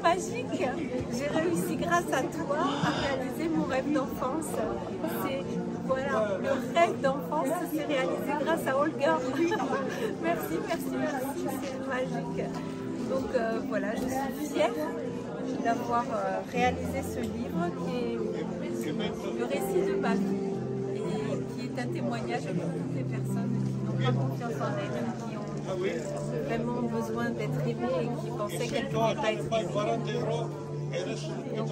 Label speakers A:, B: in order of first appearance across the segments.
A: magique. J'ai réussi grâce à toi à réaliser mon rêve d'enfance. C'est voilà, le rêve d'enfance s'est réalisé grâce à Olga. Merci, merci, merci, c'est magique. Donc voilà, je suis fière d'avoir réalisé ce livre qui est le récit de ma vie et qui est un témoignage pour toutes les personnes qui n'ont pas confiance en elles, qui ont vraiment besoin d'être aimées et qui pensaient qu'elles ne pouvaient pas être aimées. Donc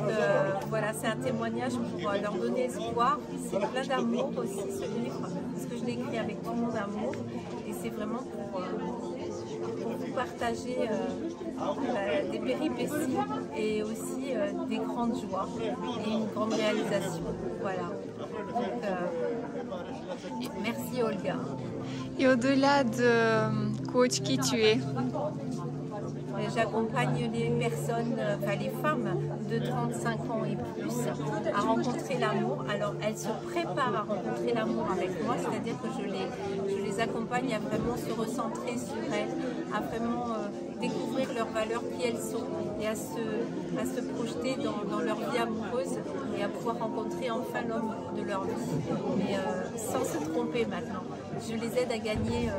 A: voilà, c'est un témoignage pour leur donner espoir. C'est plein d'amour aussi ce livre, parce que je l'ai écrit avec tout mon amour et c'est vraiment pour vous partager des péripéties et aussi des grandes joies et une grande réalisation. Voilà. Donc, merci Olga.
B: Et au-delà de coach qui tu es?
A: J'accompagne les personnes, enfin les femmes de 35 ans et plus à rencontrer l'amour. Alors elles se préparent à rencontrer l'amour avec moi, c'est-à-dire que je les accompagne à vraiment se recentrer sur elles, à vraiment découvrir leurs valeurs, qui elles sont, et à se projeter dans leur vie amoureuse et à pouvoir rencontrer enfin l'homme de leur vie, mais sans se tromper maintenant. Je les aide à gagner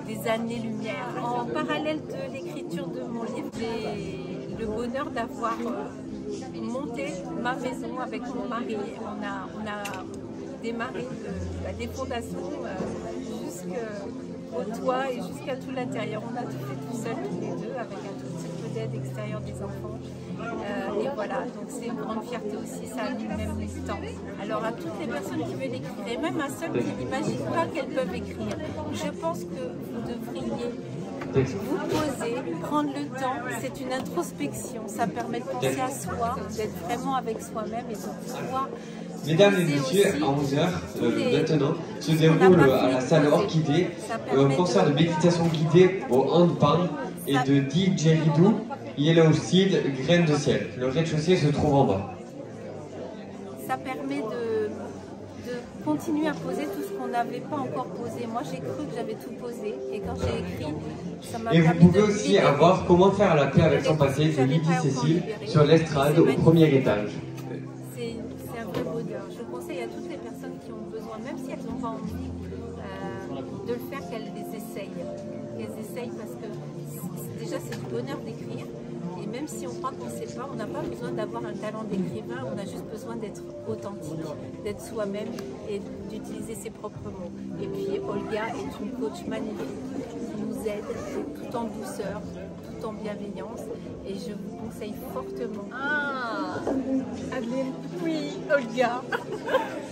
A: des années-lumière. En parallèle de l'écriture de mon livre, j'ai le bonheur d'avoir monté ma maison avec mon mari. On a démarré des fondations jusqu'au toit et jusqu'à tout l'intérieur. On a tout fait tout seul, tous les deux, avec un tout petit peu d'aide extérieure des enfants. Et voilà, donc c'est une grande fierté aussi, ça a même l'existence. Alors à toutes les personnes qui veulent écrire, et même à celles qui n'imaginent pas qu'elles peuvent écrire, je pense que vous devriez vous poser, prendre le temps, c'est une introspection, ça permet de penser à soi, d'être vraiment avec soi-même et de pouvoir...
C: Mesdames et messieurs, à 11h, maintenant, se déroule à la salle Orchidée un concert de méditation guidée au handpan et de didgeridoo Yellowsteel, Graines de ciel. Le rez-de-chaussée se trouve en bas.
A: Ça permet de continuer à poser tout ce qu'on n'avait pas encore posé. Moi, j'ai cru que j'avais tout posé et quand j'ai écrit, ça m'a permis de...
C: Et vous pouvez aussi avoir Comment faire la paix avec son passé de Lydie Cécile sur l'estrade au premier étage.
A: C'est un vrai bonheur. Je conseille à toutes les personnes qui ont besoin, même si elles n'ont pas envie de le faire, qu'elles les essayent. Qu'elles essayent parce que déjà, c'est du bonheur d'écrire. Et même si on croit qu'on ne sait pas, on n'a pas besoin d'avoir un talent d'écrivain, on a juste besoin d'être authentique, d'être soi-même et d'utiliser ses propres mots. Et puis Olga est une coach magnifique qui nous aide tout en douceur, tout en bienveillance. Et je vous conseille fortement. Ah, Adeline, oui, Olga.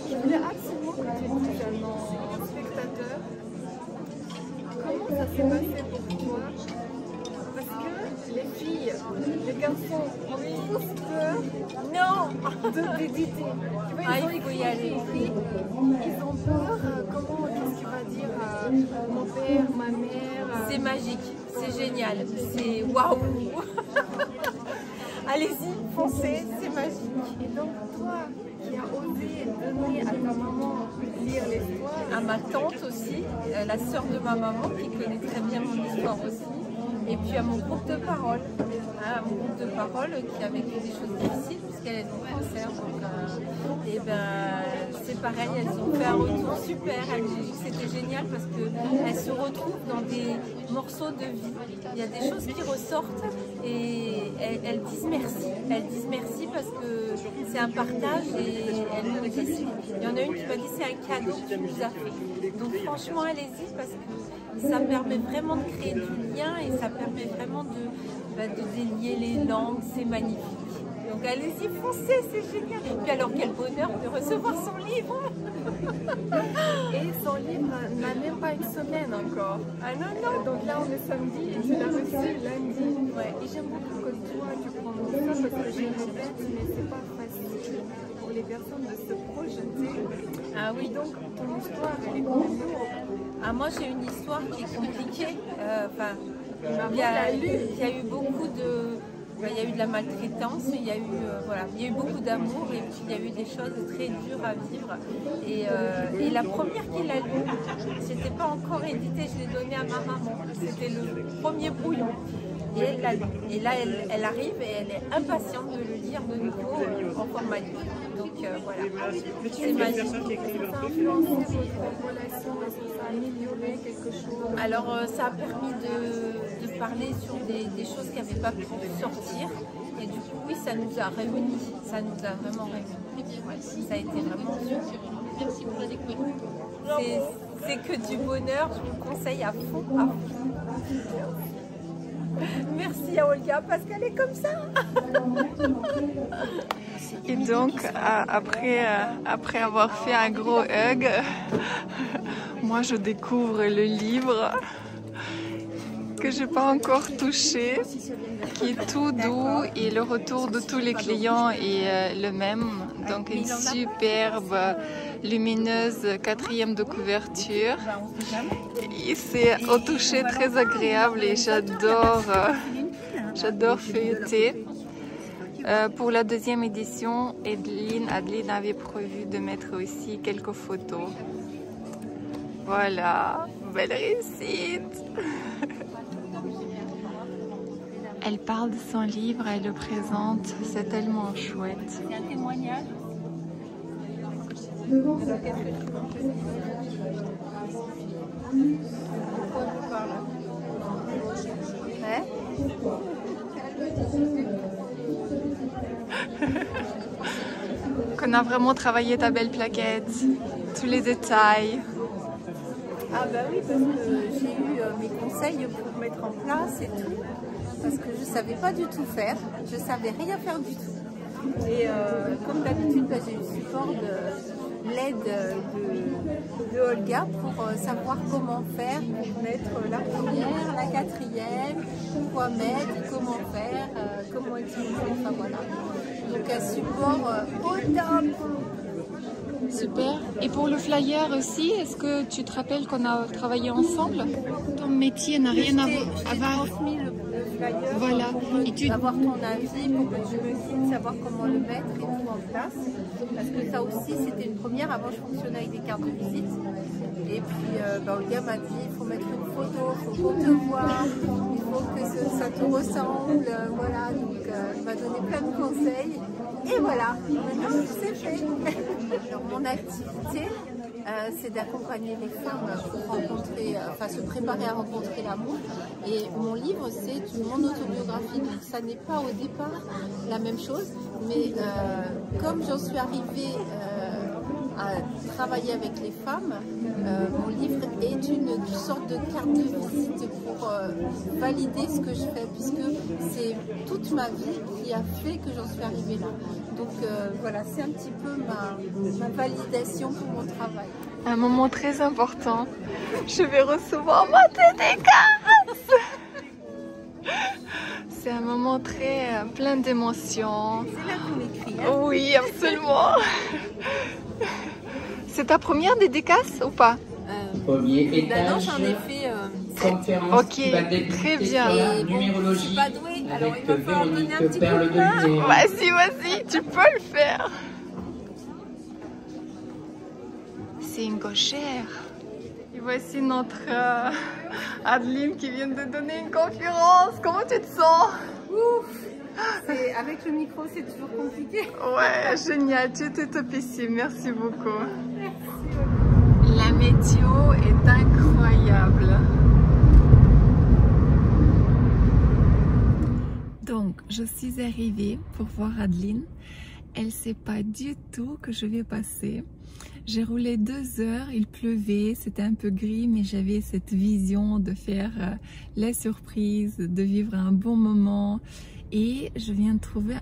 D: Je voulais absolument que tu dises à nos spectateurs comment ça s'est passé pour toi. Parce que les filles, les garçons ont tous peur de méditer.
A: Ah, il faut y aller.
D: Ils ont peur, qu'est-ce que tu vas dire à mon père, ma mère.
A: C'est magique, c'est génial, c'est waouh. Allez-y, foncez, c'est magique.
D: Et donc toi qui as osé donner à ta maman lire l'histoire.
A: À ma tante aussi, la sœur de ma maman qui connaît très bien mon histoire aussi. Et puis à mon groupe de parole, à mon groupe de parole qui a vécu des choses difficiles puisqu'elle est non cancer. Donc, et ben, c'est pareil, elles ont fait un retour super. Elles m'ont dit que c'était génial parce qu'elles se retrouvent dans des morceaux de vie. Il y a des choses qui ressortent et elles disent merci. Elles disent merci parce que c'est un partage et elles me disent, il y en a une qui m'a dit c'est un cadeau que tu nous as fait. Donc franchement, allez-y parce que ça permet vraiment de créer du lien et ça permet vraiment de délier les langues, c'est magnifique. Donc allez-y, foncez, c'est génial. Puis alors quel bonheur de recevoir son livre.
D: Et son livre n'a même pas une semaine encore.
A: Ah non, non.
D: Donc là on est samedi et tu l'as reçu lundi. Ouais. Et j'aime beaucoup que toi tu prends ça parce que je répète, mais c'est pas facile pour les personnes de se projeter.
A: Ah oui.
D: Et donc ton histoire elle est quand même lourde.
A: Ah, moi j'ai une histoire qui est compliquée. Il y a eu beaucoup de... Il y a eu de la maltraitance, il y a eu, il y a eu beaucoup d'amour et puis il y a eu des choses très dures à vivre. Et la première qui l'a lu, c'était pas encore édité, je l'ai donné à ma maman. C'était le premier brouillon. et elle l'a lu. Et là, elle arrive et elle est impatiente de le lire de nouveau en format livre. Donc voilà, c'est magique.
D: Ça a influencé votre relation, est-ce que ça a amélioré quelque chose?
A: Alors ça a permis de parler sur des choses qui n'avaient pas pu sortir. Et du coup, oui, ça nous a réunis. Ça nous a vraiment réunis. Ouais, ça a été vraiment sûr.
E: Merci pour la découverte.
A: C'est que du bonheur, je vous le conseille à fond, à fond. Merci à Olga parce qu'elle est comme ça.
B: Et donc, après avoir fait un gros hug, moi je découvre le livre que j'ai pas encore touché, qui est tout doux, et le retour de tous les clients est le même. Donc une superbe lumineuse 4e de couverture. Et c'est au toucher très agréable et j'adore feuilleter. Pour la 2e édition, Adeline avait prévu de mettre aussi quelques photos. Voilà, belle réussite. Elle parle de son livre, elle le présente, c'est tellement chouette.
A: C'est un témoignage.
B: Qu'on a vraiment travaillé ta belle plaquette, tous les détails.
A: Ah bah oui, parce que j'ai eu mes conseils pour mettre en place et tout. Parce que je ne savais pas du tout faire, je ne savais rien faire du tout. Et comme d'habitude, bah, j'ai eu le support de l'aide de Olga pour savoir comment faire, pour mettre la première, la 4e, quoi mettre, comment faire, comment utiliser, enfin voilà. Donc un support au top.
B: Super. Et pour le flyer aussi, est-ce que tu te rappelles qu'on a travaillé ensemble? Ton métier n'a rien à voir.
A: J'ai transmis le flyer
B: voilà.
A: pour avoir ton avis, pour que je me dise savoir comment le mettre et tout en place. Parce que ça aussi, c'était une première. Avant, je fonctionnais avec des cartes de visite. Et puis, Olga m'a dit, il faut mettre une photo, il faut qu'on te voit, il faut que ça te ressemble. Voilà, donc elle m'a donné plein de conseils. Et voilà, maintenant c'est fait. Alors, mon activité, c'est d'accompagner les femmes pour rencontrer, enfin se préparer à rencontrer l'amour. Et mon livre, c'est mon autobiographie, donc ça n'est pas au départ la même chose. Mais comme j'en suis arrivée à travailler avec les femmes, mon livre est une sorte de carte de visite pour valider ce que je fais, puisque c'est toute ma vie qui a fait que j'en suis arrivée là. Donc voilà, c'est un petit peu ma validation pour mon travail.
B: Un moment très important. Je vais recevoir ma dédicace. C'est un moment très plein d'émotions.
A: C'est là qu'on écrit, hein?
B: Oui, absolument. C'est ta première dédicace ou pas?
F: Premier étage.
A: Non, j'en ai fait.
F: Conférence
B: Ok,
F: qui va débuter
B: très bien.
F: sur la
A: Et bon,
F: numérologie
A: je suis pas douée, alors
F: avec
A: il va falloir donner un
F: Véronique
A: petit
F: Perle
A: coup de
F: de
A: main.
F: Lumière.
B: Vas-y, tu peux le faire. C'est une cochère. Et voici notre Adeline qui vient de donner une conférence. Comment tu te sens?
A: Ouf. Avec le micro, c'est toujours compliqué.
B: Ouais, génial, tu étais topissime, merci beaucoup. La météo est incroyable. Donc, je suis arrivée pour voir Adeline. Elle ne sait pas du tout que je vais passer. J'ai roulé 2 heures, il pleuvait, c'était un peu gris, mais j'avais cette vision de faire la surprise, de vivre un bon moment. Et je viens de trouver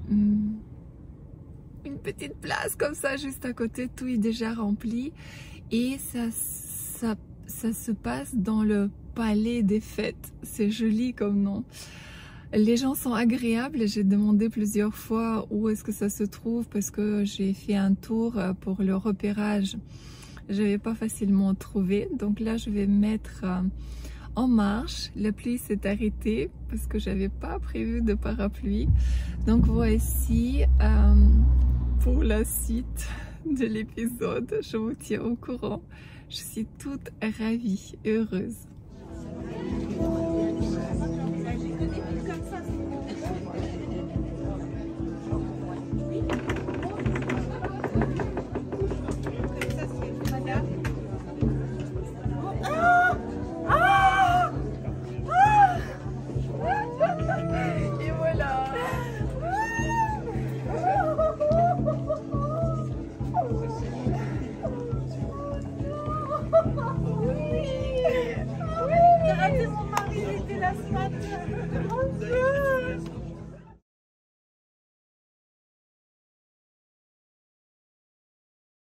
B: une petite place comme ça, juste à côté, tout est déjà rempli. Et ça se passe dans le palais des fêtes. C'est joli comme nom. Les gens sont agréables. J'ai demandé plusieurs fois où est-ce que ça se trouve parce que j'ai fait un tour pour le repérage. Je n'avais pas facilement trouvé. Donc là, je vais mettre en marche. La pluie s'est arrêtée parce que j'avais pas prévu de parapluie. Donc voici pour la suite de l'épisode. Je vous tiens au courant. Je suis toute ravie, heureuse.
A: mon mari était là ce matin. Mon Dieu.